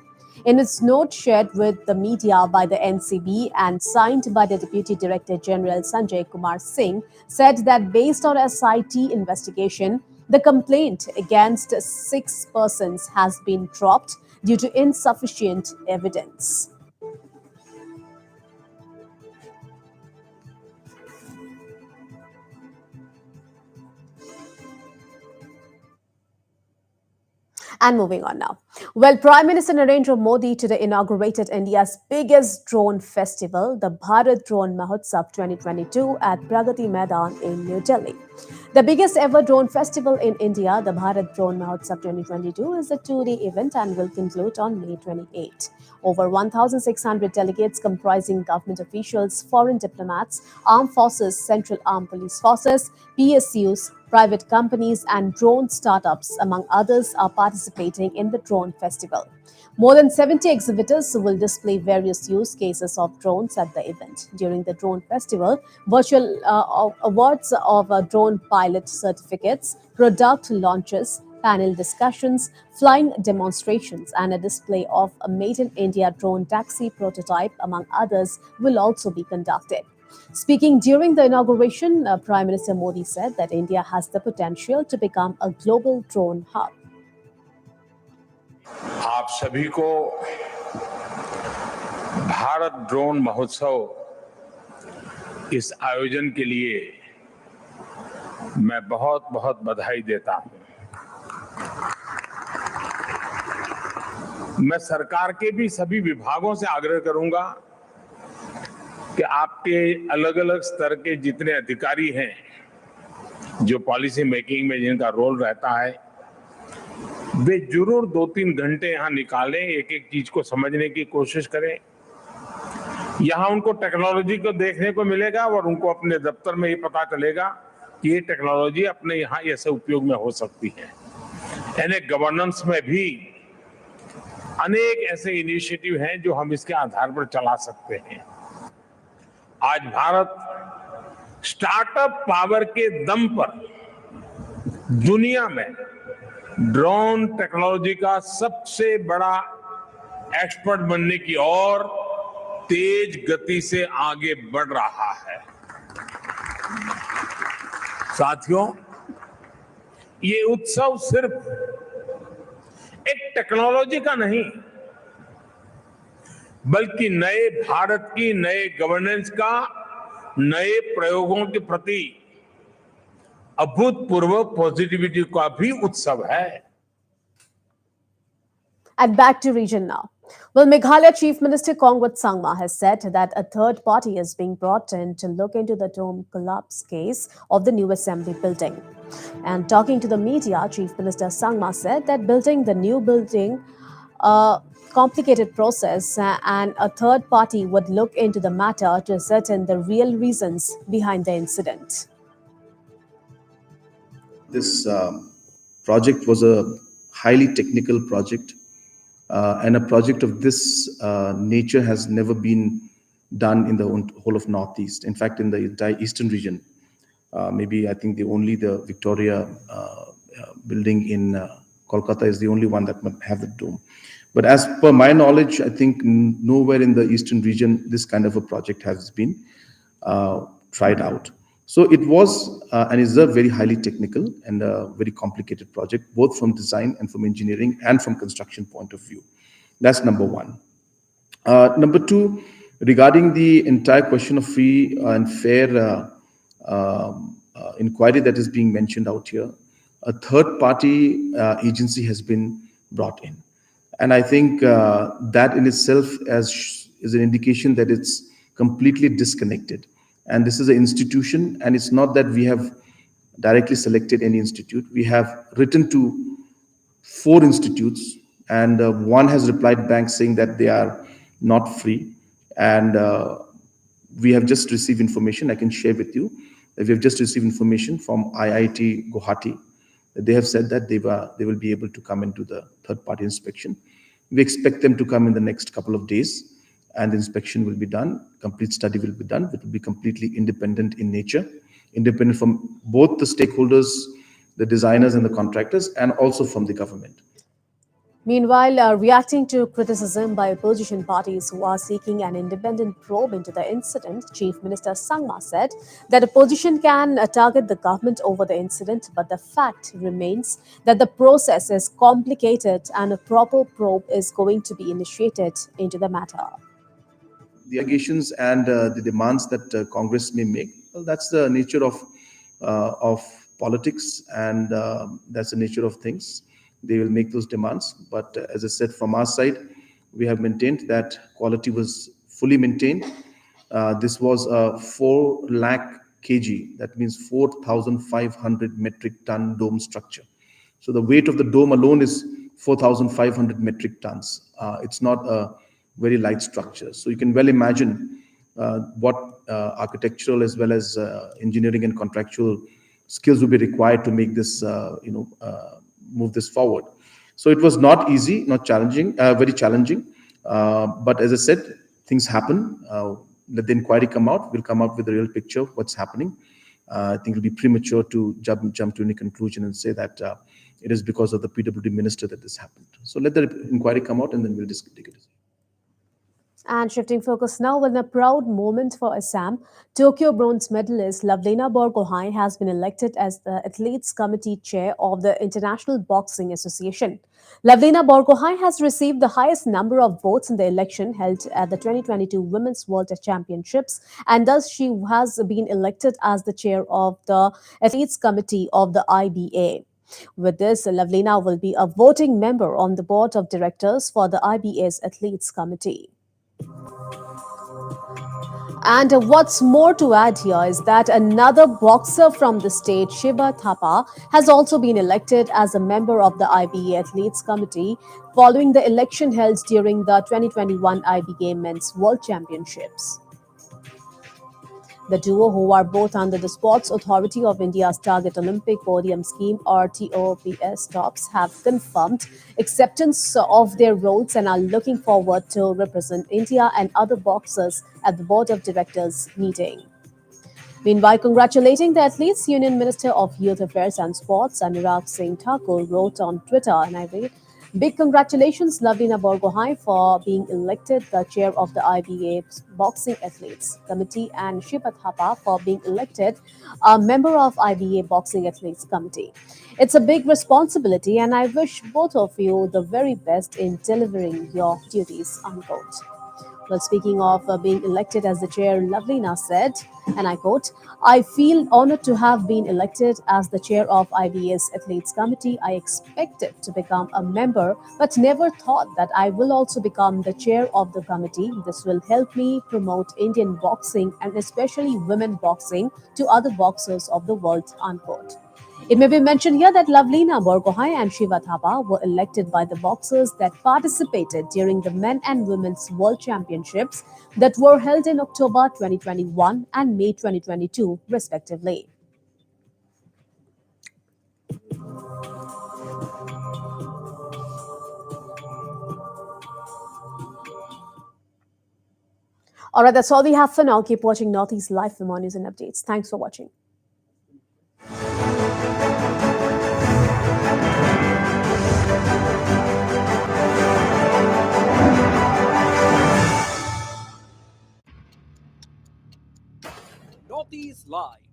In its note shared with the media by the NCB and signed by the Deputy Director General Sanjay Kumar Singh, said that based on SIT investigation, the complaint against 6 persons has been dropped due to insufficient evidence. And moving on now. Well, Prime Minister Narendra Modi today inaugurated India's biggest drone festival, the Bharat Drone Mahotsav 2022 at Pragati Maidan in New Delhi. The biggest ever drone festival in India, the Bharat Drone Mahotsav 2022, is a 2-day event and will conclude on May 28. Over 1,600 delegates comprising government officials, foreign diplomats, armed forces, central armed police forces, PSUs, private companies, and drone startups, among others, are participating in the drone festival. More than 70 exhibitors will display various use cases of drones at the event. During the drone festival, virtual awards of drone pilot certificates, product launches, panel discussions, flying demonstrations, and a display of a Made in India drone taxi prototype, among others, will also be conducted. Speaking during the inauguration, Prime Minister Modi said that India has the potential to become a global drone hub. आप सभी को Bharat drone महोत्सव इस आयोजन के लिए मैं बहुत बहुत बधाई देता हूं। मैं सरकार के भी सभी विभागों से आग्रह करूंगा कि आपके अलग अलग स्तर के जितने अधिकारी हैं जो पॉलिसी मेकिंग में जिनका रोल रहता है, वे जरूर 2-3 घंटे यहां निकालें, एक एक चीज को समझने की कोशिश करें। यहां उनको टेक्नोलॉजी को देखने को मिलेगा और उनको अपने दफ्तर में ये पता चलेगा कि ये टेक्नोलॉजी अपने यहां ऐसे उपयोग में हो सकती है। यानी गवर्नेंस में भी अनेक ऐसे इनिशिएटिव हैं जो हम इसके आधार पर चला सकते हैं। आज भारत स्टार्टअप पावर के दम पर दुनिया में ड्रोन टेक्नोलॉजी का सबसे बड़ा एक्सपर्ट बनने की ओर तेज गति से आगे बढ़ रहा है। साथियों, ये उत्सव सिर्फ एक टेक्नोलॉजी का नहीं, बल्कि नए भारत की नए गवर्नेंस का, नए प्रयोगों के प्रति अभूतपूर्व पॉजिटिविटी का भी उत्सव है। And back to region now. Well, Meghalaya Chief Minister Kongwat Sangma has said that a third party is being brought in to look into the dome collapse case of the new assembly building. And talking to the media, Chief Minister Sangma said that building the new building complicated process and a third party would look into the matter to ascertain the real reasons behind the incident. This project was a highly technical project, and a project of this nature has never been done in the whole of Northeast. In fact, in the entire Eastern region, maybe I think the Victoria building in Kolkata is the only one that might have the dome. But as per my knowledge, I think nowhere in the Eastern region this kind of a project has been tried out. So it was and is a very highly technical and a very complicated project, both from design and from engineering and from construction point of view. That's number one. Number two, regarding the entire question of free and fair inquiry that is being mentioned out here, a third party agency has been brought in. And I think that in itself is an indication that it's completely disconnected. And this is an institution, and it's not that we have directly selected any institute. We have written to 4 institutes, and one has replied back saying that they are not free. And we have just received information, I can share with you, that we have just received information from IIT Guwahati. They have said that they will be able to come into the third-party inspection. We expect them to come in the next couple of days, and the inspection will be done, complete study will be done. It will be completely independent in nature, independent from both the stakeholders, the designers and the contractors, and also from the government. Meanwhile, reacting to criticism by opposition parties who are seeking an independent probe into the incident, Chief Minister Sangma said that opposition can target the government over the incident, but the fact remains that the process is complicated and a proper probe is going to be initiated into the matter. The allegations and the demands that Congress may make, well, that's the nature of politics, and that's the nature of things. They will make those demands. But as I said, from our side, we have maintained that quality was fully maintained. This was a 4 lakh kg, that means 4,500 metric ton dome structure. So the weight of the dome alone is 4,500 metric tons. It's not a very light structure. So you can well imagine what architectural as well as engineering and contractual skills will be required to make this, move this forward. So it was not easy, not challenging, very challenging. But as I said, things happen. Let the inquiry come out. We'll come out with a real picture of what's happening. I think it'll be premature to jump to any conclusion and say that it is because of the PWD minister that this happened. So let the inquiry come out, and then we'll take it. And shifting focus now, in a proud moment for Assam, Tokyo bronze medalist Lavlena Borgohain has been elected as the Athletes Committee Chair of the International Boxing Association. Lavlena Borgohain has received the highest number of votes in the election held at the 2022 Women's World Championships, and thus she has been elected as the chair of the Athletes Committee of the IBA. With this, Lavlena will be a voting member on the board of directors for the IBA's Athletes Committee. And what's more to add here is that another boxer from the state, Shiva Thapa, has also been elected as a member of the IBA Athletes Committee following the election held during the 2021 IBA Men's World Championships. The duo, who are both under the Sports Authority of India's Target Olympic Podium Scheme or TOPS TOPS, have confirmed acceptance of their roles and are looking forward to represent India and other boxers at the Board of Directors meeting. Meanwhile, congratulating the Athletes Union Minister of Youth Affairs and Sports, Anurag Singh Thakur, wrote on Twitter, and I read, "Big congratulations, Lavlena Borgohain, for being elected the chair of the IBA Boxing Athletes Committee, and Shiva Thapa for being elected a member of IBA Boxing Athletes Committee. It's a big responsibility, and I wish both of you the very best in delivering your duties," unquote. Well, speaking of being elected as the chair, Lavlena said, and I quote, "I feel honored to have been elected as the chair of IBA's Athletes Committee. I expected to become a member, but never thought that I will also become the chair of the committee. This will help me promote Indian boxing and especially women boxing to other boxers of the world," unquote. It may be mentioned here that Lavlena Borgohain and Shiva Thapa were elected by the boxers that participated during the Men and Women's World Championships that were held in October 2021 and May 2022, respectively. All right, that's all we have for now. Keep watching Northeast Live for more news and updates. Thanks for watching. Northeast Live,